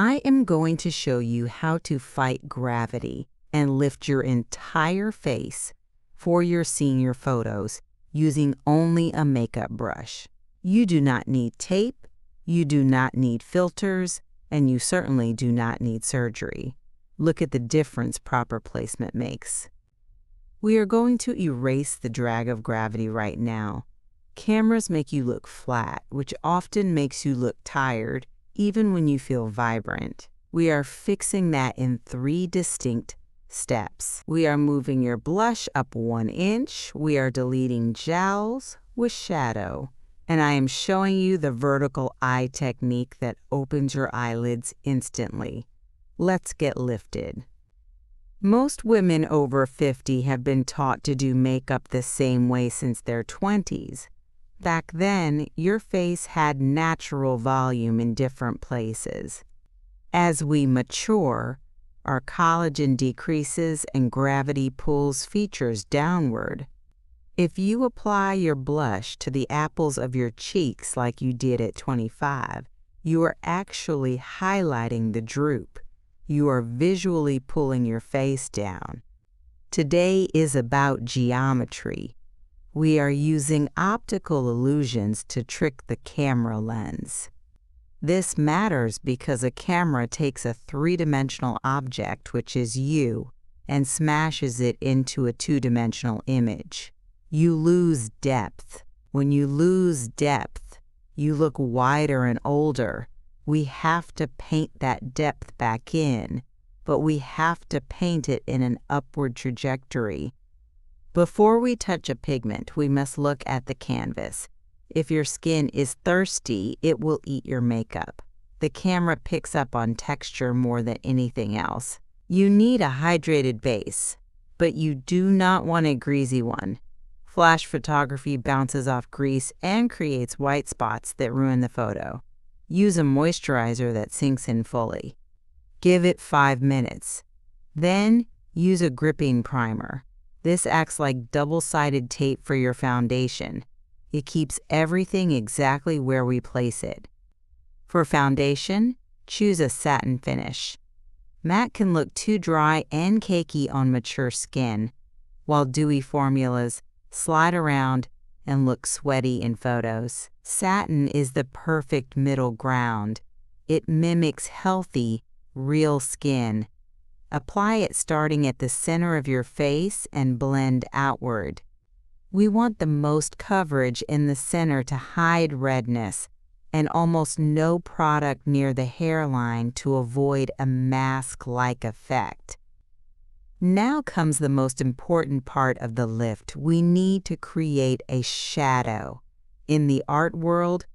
I am going to show you how to fight gravity and lift your entire face for your senior photos using only a makeup brush. You do not need tape, you do not need filters, and you certainly do not need surgery. Look at the difference proper placement makes. We are going to erase the drag of gravity right now. Cameras make you look flat, which often makes you look tired, even when you feel vibrant. We are fixing that in 3 distinct steps. We are moving your blush up 1 inch. We are deleting jowls with shadow. And I am showing you the vertical eye technique that opens your eyelids instantly. Let's get lifted. Most women over 50 have been taught to do makeup the same way since their 20s. Back then, your face had natural volume in different places. As we mature, our collagen decreases and gravity pulls features downward. If you apply your blush to the apples of your cheeks like you did at 25, you are actually highlighting the droop. You are visually pulling your face down. Today is about geometry. We are using optical illusions to trick the camera lens. This matters because a camera takes a 3-dimensional object, which is you, and smashes it into a 2-dimensional image. You lose depth. When you lose depth, you look wider and older. We have to paint that depth back in, but we have to paint it in an upward trajectory. Before we touch a pigment, we must look at the canvas. If your skin is thirsty, it will eat your makeup. The camera picks up on texture more than anything else. You need a hydrated base, but you do not want a greasy one. Flash photography bounces off grease and creates white spots that ruin the photo. Use a moisturizer that sinks in fully. Give it 5 minutes. Then use a gripping primer. This acts like double-sided tape for your foundation. It keeps everything exactly where we place it. For foundation, choose a satin finish. Matte can look too dry and cakey on mature skin, while dewy formulas slide around and look sweaty in photos. Satin is the perfect middle ground. It mimics healthy, real skin. Apply it starting at the center of your face and blend outward. We want the most coverage in the center to hide redness and almost no product near the hairline to avoid a mask-like effect. Now comes the most important part of the lift. We need to create a shadow. In the art world,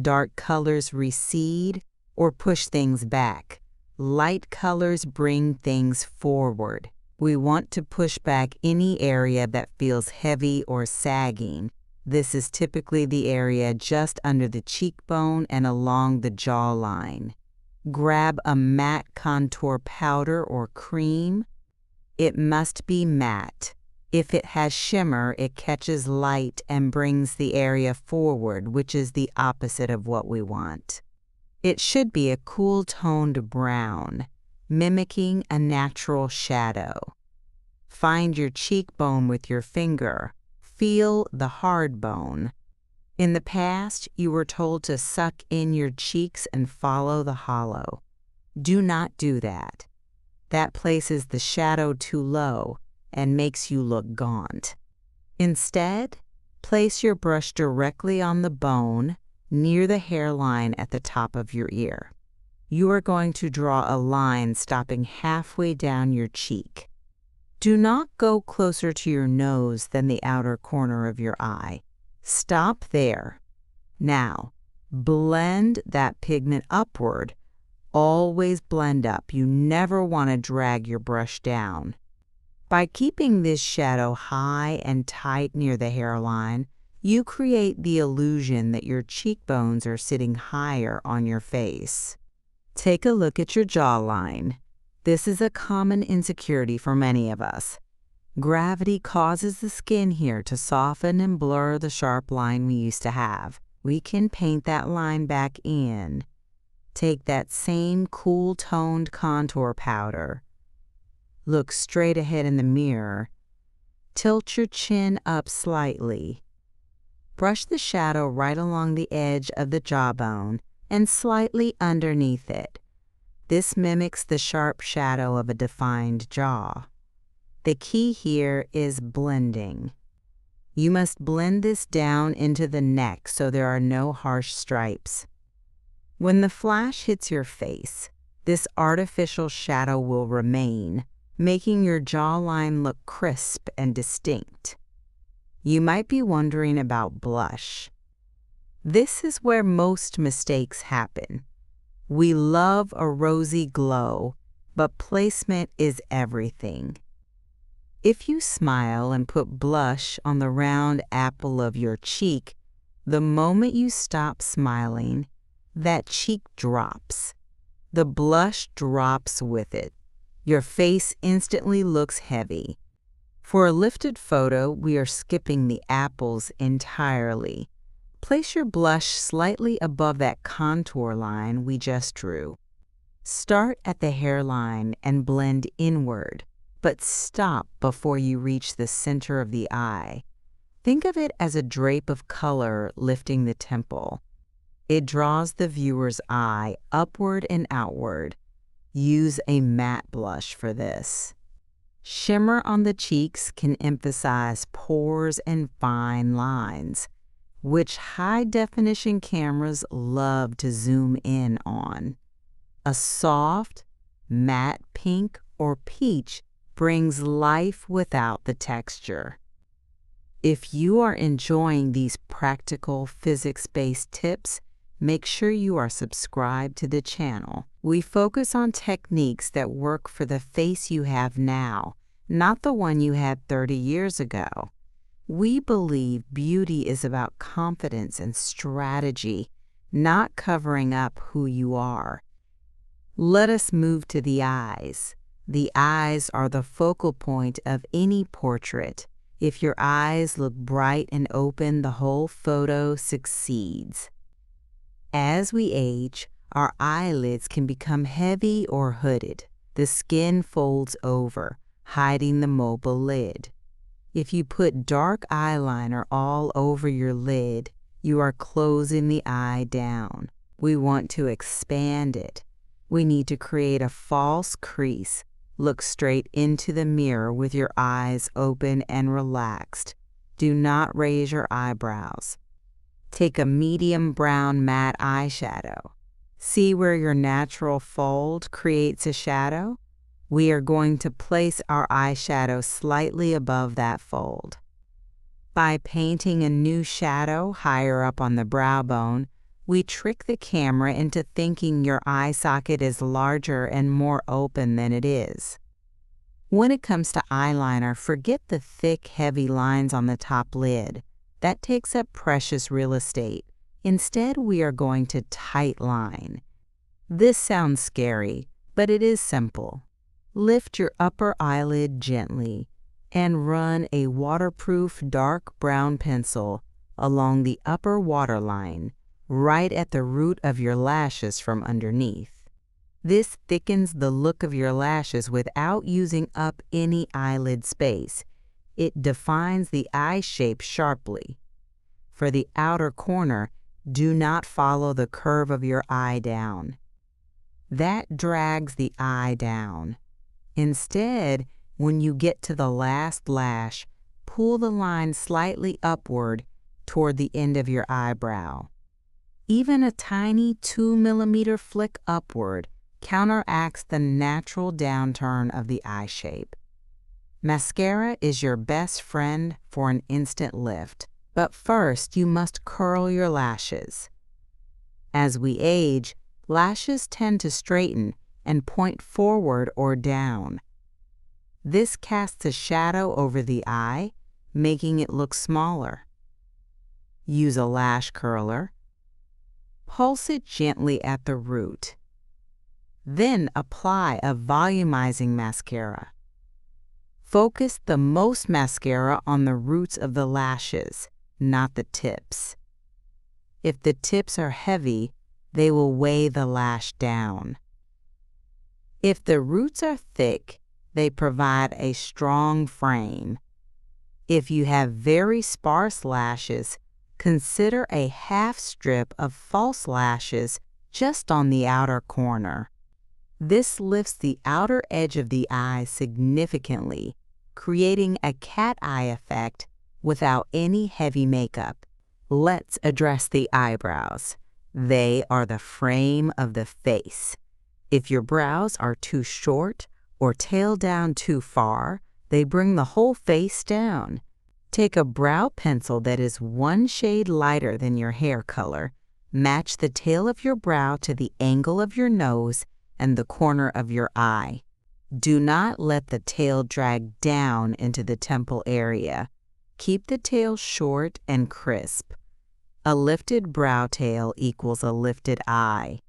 dark colors recede or push things back. Light colors bring things forward. We want to push back any area that feels heavy or sagging. This is typically the area just under the cheekbone and along the jawline. Grab a matte contour powder or cream. It must be matte. If it has shimmer, it catches light and brings the area forward, which is the opposite of what we want. It should be a cool toned brown, mimicking a natural shadow. Find your cheekbone with your finger. Feel the hard bone. In the past, you were told to suck in your cheeks and follow the hollow. Do not do that. That places the shadow too low and makes you look gaunt. Instead, place your brush directly on the bone near the hairline at the top of your ear. You are going to draw a line stopping halfway down your cheek. Do not go closer to your nose than the outer corner of your eye. Stop there. Now, blend that pigment upward. Always blend up. You never want to drag your brush down. By keeping this shadow high and tight near the hairline, you create the illusion that your cheekbones are sitting higher on your face. Take a look at your jawline. This is a common insecurity for many of us. Gravity causes the skin here to soften and blur the sharp line we used to have. We can paint that line back in. Take that same cool-toned contour powder. Look straight ahead in the mirror. Tilt your chin up slightly. Brush the shadow right along the edge of the jawbone and slightly underneath it. This mimics the sharp shadow of a defined jaw. The key here is blending. You must blend this down into the neck so there are no harsh stripes. When the flash hits your face, this artificial shadow will remain, making your jawline look crisp and distinct. You might be wondering about blush. This is where most mistakes happen. We love a rosy glow, but placement is everything. If you smile and put blush on the round apple of your cheek, the moment you stop smiling, that cheek drops. The blush drops with it. Your face instantly looks heavy. For a lifted photo, we are skipping the apples entirely. Place your blush slightly above that contour line we just drew. Start at the hairline and blend inward, but stop before you reach the center of the eye. Think of it as a drape of color lifting the temple. It draws the viewer's eye upward and outward. Use a matte blush for this. Shimmer on the cheeks can emphasize pores and fine lines, which high-definition cameras love to zoom in on. A soft, matte pink or peach brings life without the texture. If you are enjoying these practical physics-based tips, make sure you are subscribed to the channel. We focus on techniques that work for the face you have now, not the one you had 30 years ago. We believe beauty is about confidence and strategy, not covering up who you are. Let us move to the eyes. The eyes are the focal point of any portrait. If your eyes look bright and open, the whole photo succeeds. As we age, our eyelids can become heavy or hooded. The skin folds over, hiding the mobile lid. If you put dark eyeliner all over your lid, you are closing the eye down. We want to expand it. We need to create a false crease. Look straight into the mirror with your eyes open and relaxed. Do not raise your eyebrows. Take a medium brown matte eyeshadow. See where your natural fold creates a shadow? We are going to place our eyeshadow slightly above that fold. By painting a new shadow higher up on the brow bone, we trick the camera into thinking your eye socket is larger and more open than it is. When it comes to eyeliner, forget the thick, heavy lines on the top lid. That takes up precious real estate. Instead, we are going to tight line. This sounds scary, but it is simple. Lift your upper eyelid gently and run a waterproof dark brown pencil along the upper waterline, right at the root of your lashes from underneath. This thickens the look of your lashes without using up any eyelid space. It defines the eye shape sharply. For the outer corner, do not follow the curve of your eye down. That drags the eye down. Instead, when you get to the last lash, pull the line slightly upward toward the end of your eyebrow. Even a tiny 2 mm flick upward counteracts the natural downturn of the eye shape. Mascara is your best friend for an instant lift, but first you must curl your lashes. As we age, lashes tend to straighten and point forward or down. This casts a shadow over the eye, making it look smaller. Use a lash curler. Pulse it gently at the root. Then apply a volumizing mascara. Focus the most mascara on the roots of the lashes, not the tips. If the tips are heavy, They will weigh the lash down. If the roots are thick, they provide a strong frame. If you have very sparse lashes, consider a half strip of false lashes just on the outer corner. This lifts the outer edge of the eye significantly, creating a cat eye effect without any heavy makeup. Let's address the eyebrows. They are the frame of the face. If your brows are too short or tail down too far, they bring the whole face down. Take a brow pencil that is one shade lighter than your hair color. Match the tail of your brow to the angle of your nose and the corner of your eye. Do not let the tail drag down into the temple area. Keep the tail short and crisp. A lifted brow tail equals a lifted eye.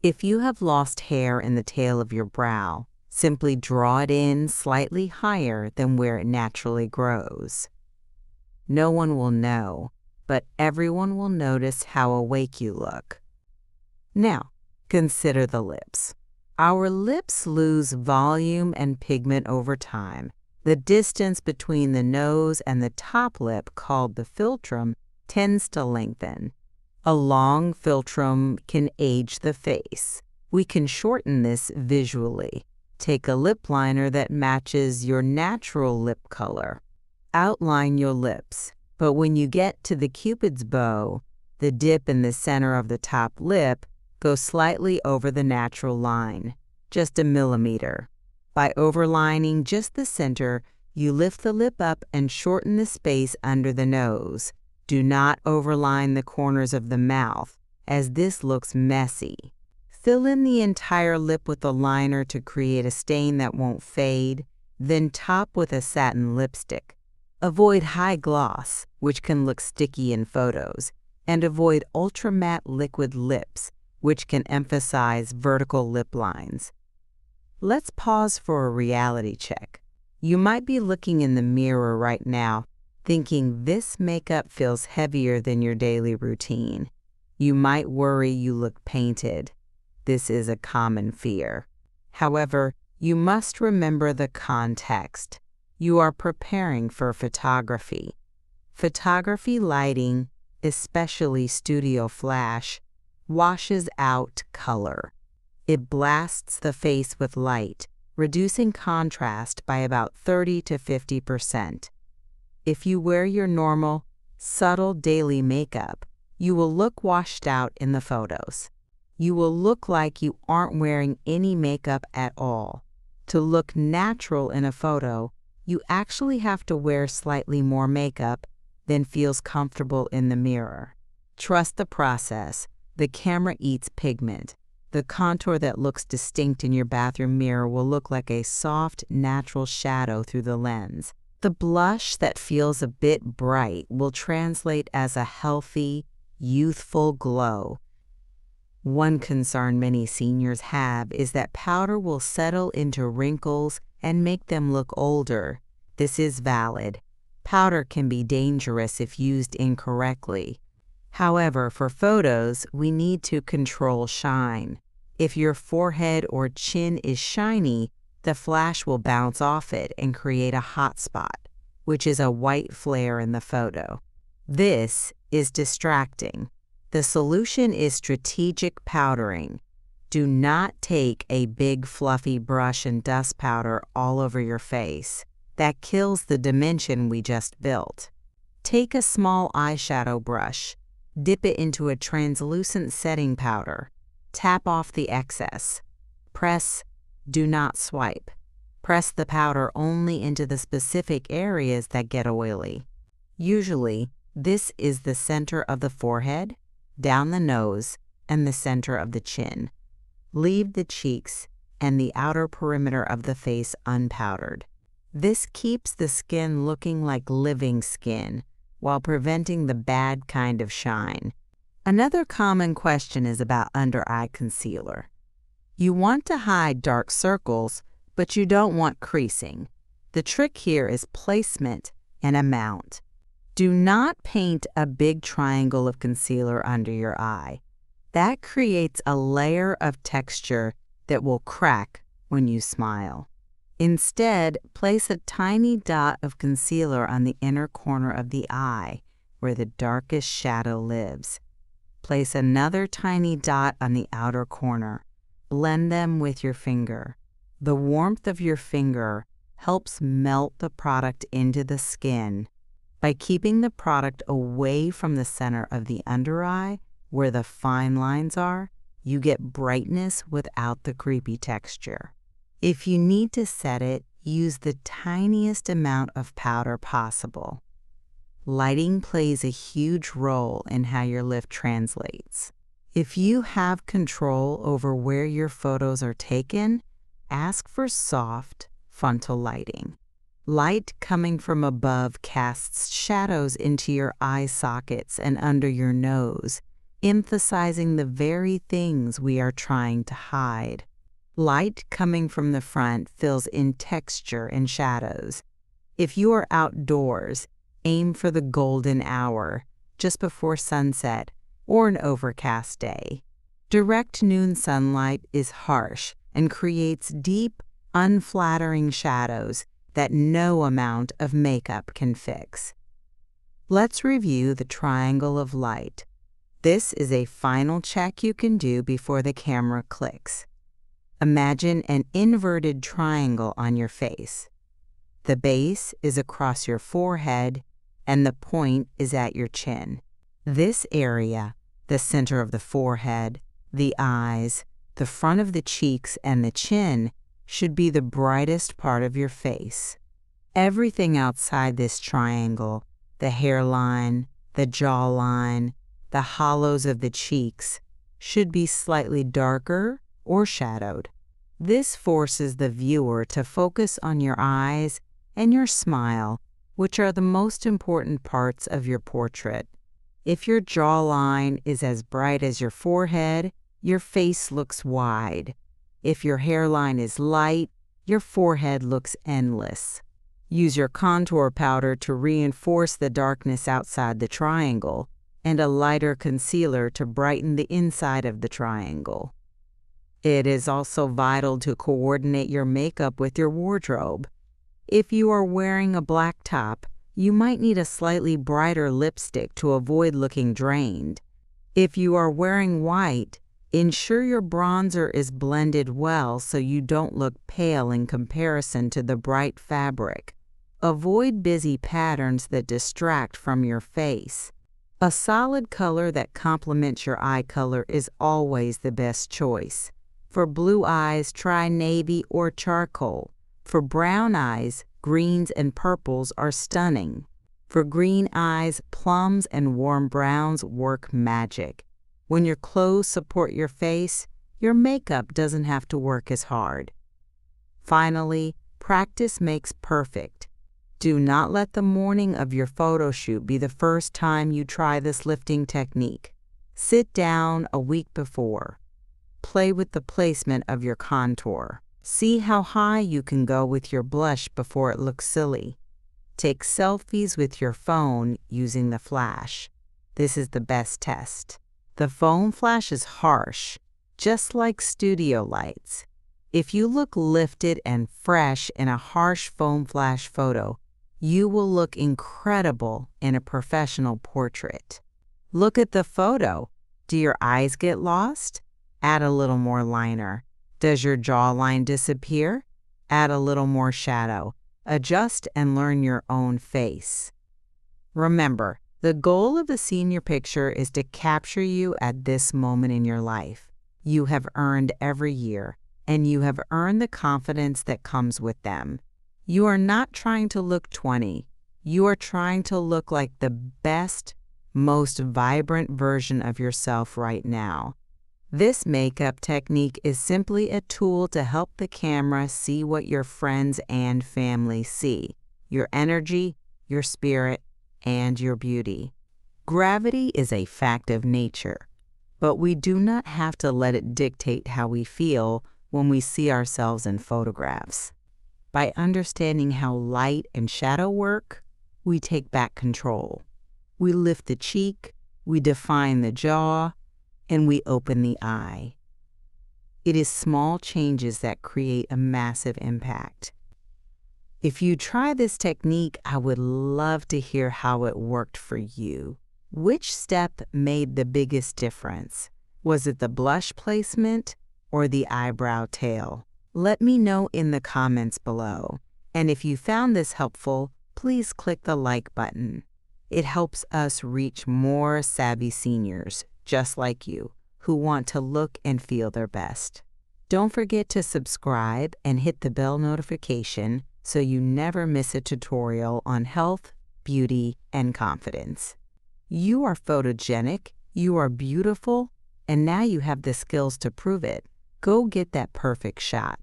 If you have lost hair in the tail of your brow, simply draw it in slightly higher than where it naturally grows. No one will know, but everyone will notice how awake you look. Now, consider the lips. Our lips lose volume and pigment over time. The distance between the nose and the top lip, called the philtrum, tends to lengthen. A long philtrum can age the face. We can shorten this visually. Take a lip liner that matches your natural lip color. Outline your lips, but when you get to the Cupid's bow, the dip in the center of the top lip, go slightly over the natural line, just a millimeter. By overlining just the center, you lift the lip up and shorten the space under the nose. Do not overline the corners of the mouth, as this looks messy. Fill in the entire lip with a liner to create a stain that won't fade, then top with a satin lipstick. Avoid high gloss, which can look sticky in photos, and avoid ultra matte liquid lips, which can emphasize vertical lip lines. Let's pause for a reality check. You might be looking in the mirror right now, thinking this makeup feels heavier than your daily routine. You might worry you look painted. This is a common fear. However, you must remember the context. You are preparing for photography. Photography lighting, especially studio flash, washes out color. It blasts the face with light, reducing contrast by about 30 to 50%. If you wear your normal, subtle daily makeup, you will look washed out in the photos. You will look like you aren't wearing any makeup at all. To look natural in a photo, you actually have to wear slightly more makeup than feels comfortable in the mirror. Trust the process. The camera eats pigment. The contour that looks distinct in your bathroom mirror will look like a soft, natural shadow through the lens. The blush that feels a bit bright will translate as a healthy, youthful glow. One concern many seniors have is that powder will settle into wrinkles and make them look older. This is valid. Powder can be dangerous if used incorrectly. However, for photos, we need to control shine. If your forehead or chin is shiny, the flash will bounce off it and create a hot spot, which is a white flare in the photo. This is distracting. The solution is strategic powdering. Do not take a big fluffy brush and dust powder all over your face. That kills the dimension we just built. Take a small eyeshadow brush, dip it into a translucent setting powder, tap off the excess. Press, do not swipe. Press the powder only into the specific areas that get oily. Usually, this is the center of the forehead, down the nose, and the center of the chin. Leave the cheeks and the outer perimeter of the face unpowdered. This keeps the skin looking like living skin while preventing the bad kind of shine. Another common question is about under-eye concealer. You want to hide dark circles, but you don't want creasing. The trick here is placement and amount. Do not paint a big triangle of concealer under your eye. That creates a layer of texture that will crack when you smile. Instead, place a tiny dot of concealer on the inner corner of the eye, where the darkest shadow lives. Place another tiny dot on the outer corner. Blend them with your finger. The warmth of your finger helps melt the product into the skin. By keeping the product away from the center of the under eye, where the fine lines are, you get brightness without the creepy texture. If you need to set it, use the tiniest amount of powder possible. Lighting plays a huge role in how your lift translates. If you have control over where your photos are taken, ask for soft, frontal lighting. Light coming from above casts shadows into your eye sockets and under your nose, emphasizing the very things we are trying to hide. Light coming from the front fills in texture and shadows. If you are outdoors, aim for the golden hour, just before sunset, or an overcast day. Direct noon sunlight is harsh and creates deep, unflattering shadows that no amount of makeup can fix. Let's review the triangle of light. This is a final check you can do before the camera clicks. Imagine an inverted triangle on your face. The base is across your forehead, and the point is at your chin. This area, the center of the forehead, the eyes, the front of the cheeks, and the chin, should be the brightest part of your face. Everything outside this triangle, the hairline, the jawline, the hollows of the cheeks, should be slightly darker or shadowed. This forces the viewer to focus on your eyes and your smile, which are the most important parts of your portrait. If your jawline is as bright as your forehead, your face looks wide. If your hairline is light, your forehead looks endless. Use your contour powder to reinforce the darkness outside the triangle, and a lighter concealer to brighten the inside of the triangle. It is also vital to coordinate your makeup with your wardrobe. If you are wearing a black top, you might need a slightly brighter lipstick to avoid looking drained. If you are wearing white, ensure your bronzer is blended well so you don't look pale in comparison to the bright fabric. Avoid busy patterns that distract from your face. A solid color that complements your eye color is always the best choice. For blue eyes, try navy or charcoal. For brown eyes, greens and purples are stunning. For green eyes, plums and warm browns work magic. When your clothes support your face, your makeup doesn't have to work as hard. Finally, practice makes perfect. Do not let the morning of your photo shoot be the first time you try this lifting technique. Sit down a week before. Play with the placement of your contour. See how high you can go with your blush before it looks silly. Take selfies with your phone using the flash. This is the best test. The phone flash is harsh, just like studio lights. If you look lifted and fresh in a harsh phone flash photo, you will look incredible in a professional portrait. Look at the photo. Do your eyes get lost? Add a little more liner. Does your jawline disappear? Add a little more shadow. Adjust and learn your own face. Remember, the goal of the senior picture is to capture you at this moment in your life. You have earned every year, and you have earned the confidence that comes with them. You are not trying to look 20. You are trying to look like the best, most vibrant version of yourself right now. This makeup technique is simply a tool to help the camera see what your friends and family see: your energy, your spirit, and your beauty. Gravity is a fact of nature, but we do not have to let it dictate how we feel when we see ourselves in photographs. By understanding how light and shadow work, we take back control. We lift the cheek, we define the jaw, and we open the eye. It is small changes that create a massive impact. If you try this technique, I would love to hear how it worked for you. Which step made the biggest difference? Was it the blush placement or the eyebrow tail? Let me know in the comments below. And if you found this helpful, please click the like button. It helps us reach more savvy seniors just like you who want to look and feel their best. Don't forget to subscribe and hit the bell notification so you never miss a tutorial on health, beauty, and confidence. You are photogenic, you are beautiful, and now you have the skills to prove it. Go get that perfect shot.